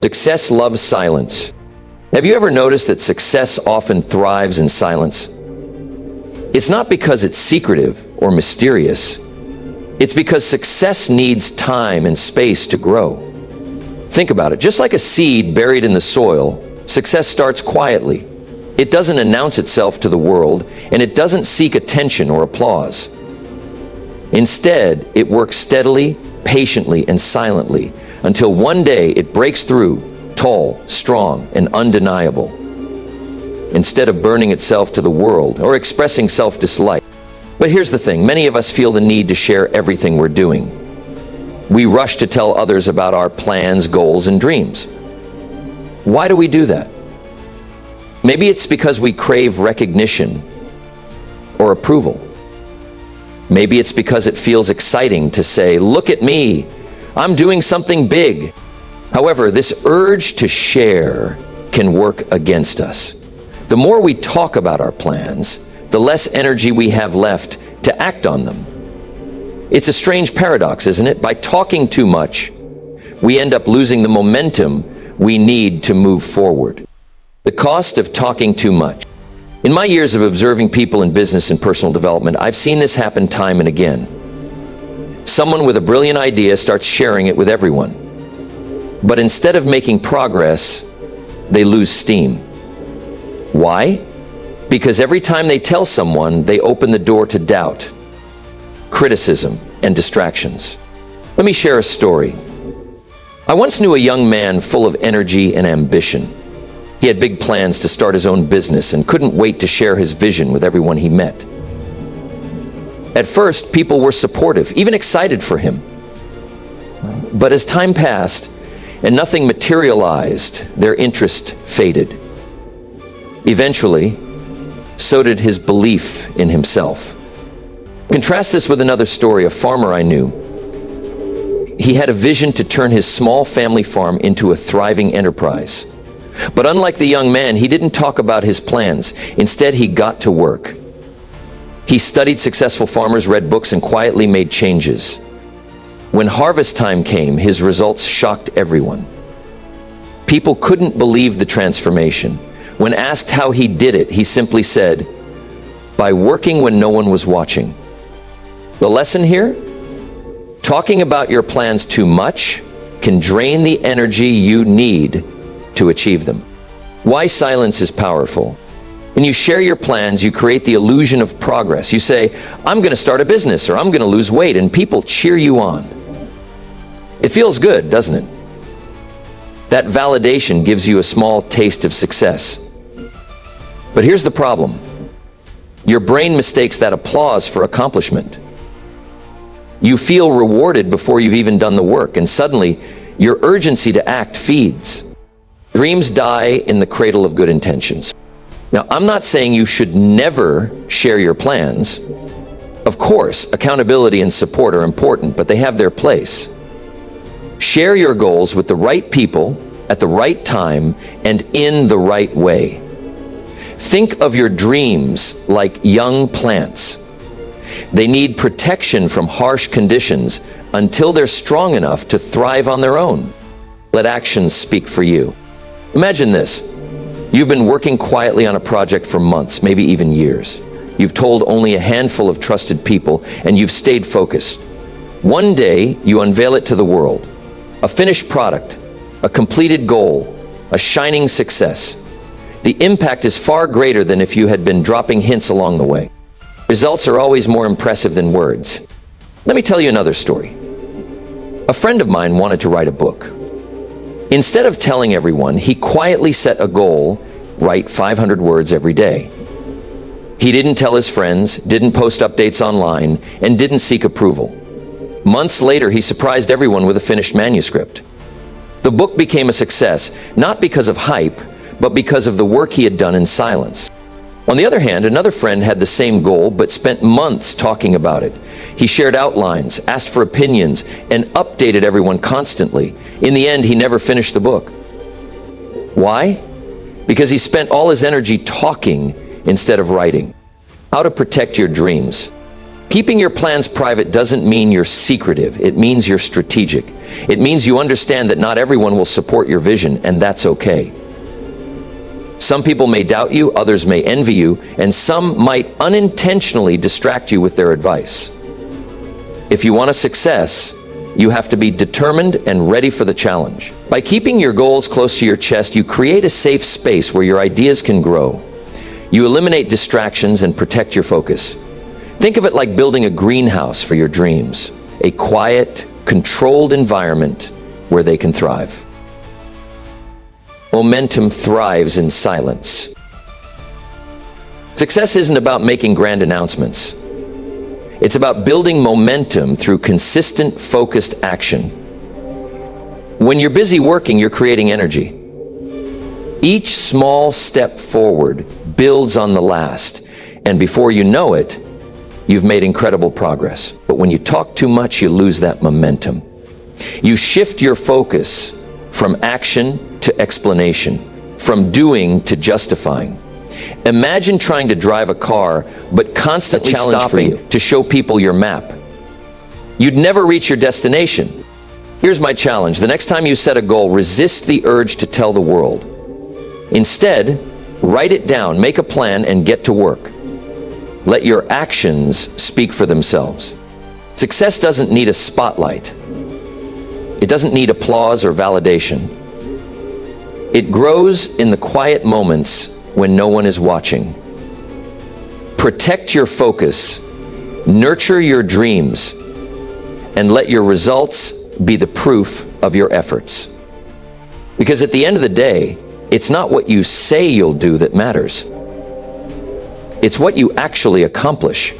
Success loves silence. Have you ever noticed that success often thrives in silence? It's not because it's secretive or mysterious. It's because success needs time and space to grow. Think about it. Just like a seed buried in the soil, success starts quietly. It doesn't announce itself to the world, and it doesn't seek attention or applause. Instead, it works steadily, patiently, and silently until one day it breaks through, tall, strong, and undeniable. Instead of burning itself to the world or expressing self-dislike. But here's the thing, many of us feel the need to share everything we're doing. We rush to tell others about our plans, goals, and dreams. Why do we do that? Maybe it's because we crave recognition or approval. Maybe it's because it feels exciting to say, "Look at me, I'm doing something big." However, this urge to share can work against us. The more we talk about our plans, the less energy we have left to act on them. It's a strange paradox, isn't it? By talking too much, we end up losing the momentum we need to move forward. The cost of talking too much. In my years of observing people in business and personal development, I've seen this happen time and again. Someone with a brilliant idea starts sharing it with everyone. But instead of making progress, they lose steam. Why? Because every time they tell someone, they open the door to doubt, criticism, and distractions. Let me share a story. I once knew a young man full of energy and ambition. He had big plans to start his own business and couldn't wait to share his vision with everyone he met. At first, people were supportive, even excited for him. But as time passed and nothing materialized, their interest faded. Eventually, so did his belief in himself. Contrast this with another story, a farmer I knew. He had a vision to turn his small family farm into a thriving enterprise. But unlike the young man, he didn't talk about his plans. Instead, he got to work. He studied successful farmers, read books, and quietly made changes. When harvest time came, his results shocked everyone. People couldn't believe the transformation. When asked how he did it, he simply said, "By working when no one was watching." The lesson here? Talking about your plans too much can drain the energy you need to achieve them. Why silence is powerful. When you share your plans, you create the illusion of progress. You say, "I'm going to start a business," or "I'm going to lose weight," and people cheer you on. It feels good, doesn't it? That validation gives you a small taste of success. But here's the problem. Your brain mistakes that applause for accomplishment. You feel rewarded before you've even done the work, and suddenly your urgency to act feeds. Dreams die in the cradle of good intentions. Now, I'm not saying you should never share your plans. Of course, accountability and support are important, but they have their place. Share your goals with the right people, at the right time, and in the right way. Think of your dreams like young plants. They need protection from harsh conditions until they're strong enough to thrive on their own. Let actions speak for you. Imagine this. You've been working quietly on a project for months, maybe even years. You've told only a handful of trusted people, and you've stayed focused. One day, you unveil it to the world. A finished product, a completed goal, a shining success. The impact is far greater than if you had been dropping hints along the way. Results are always more impressive than words. Let me tell you another story. A friend of mine wanted to write a book. Instead of telling everyone, he quietly set a goal, write 500 words every day. He didn't tell his friends, didn't post updates online, and didn't seek approval. Months later, he surprised everyone with a finished manuscript. The book became a success, not because of hype, but because of the work he had done in silence. On the other hand, another friend had the same goal, but spent months talking about it. He shared outlines, asked for opinions, and updated everyone constantly. In the end, he never finished the book. Why? Because he spent all his energy talking instead of writing. How to protect your dreams. Keeping your plans private doesn't mean you're secretive. It means you're strategic. It means you understand that not everyone will support your vision, and that's okay. Some people may doubt you, others may envy you, and some might unintentionally distract you with their advice. If you want a success, you have to be determined and ready for the challenge. By keeping your goals close to your chest, you create a safe space where your ideas can grow. You eliminate distractions and protect your focus. Think of it like building a greenhouse for your dreams, a quiet, controlled environment where they can thrive. Momentum thrives in silence. Success isn't about making grand announcements. It's about building momentum through consistent, focused action. When you're busy working, you're creating energy. Each small step forward builds on the last, and before you know it, you've made incredible progress. But when you talk too much, you lose that momentum. You shift your focus from action to explanation, from doing to justifying. Imagine trying to drive a car, but constantly stopping to show people your map. You'd never reach your destination. Here's my challenge. The next time you set a goal, resist the urge to tell the world. Instead, write it down, make a plan, and get to work. Let your actions speak for themselves. Success doesn't need a spotlight. It doesn't need applause or validation. It grows in the quiet moments when no one is watching. Protect your focus, nurture your dreams, and let your results be the proof of your efforts. Because at the end of the day, it's not what you say you'll do that matters. It's what you actually accomplish.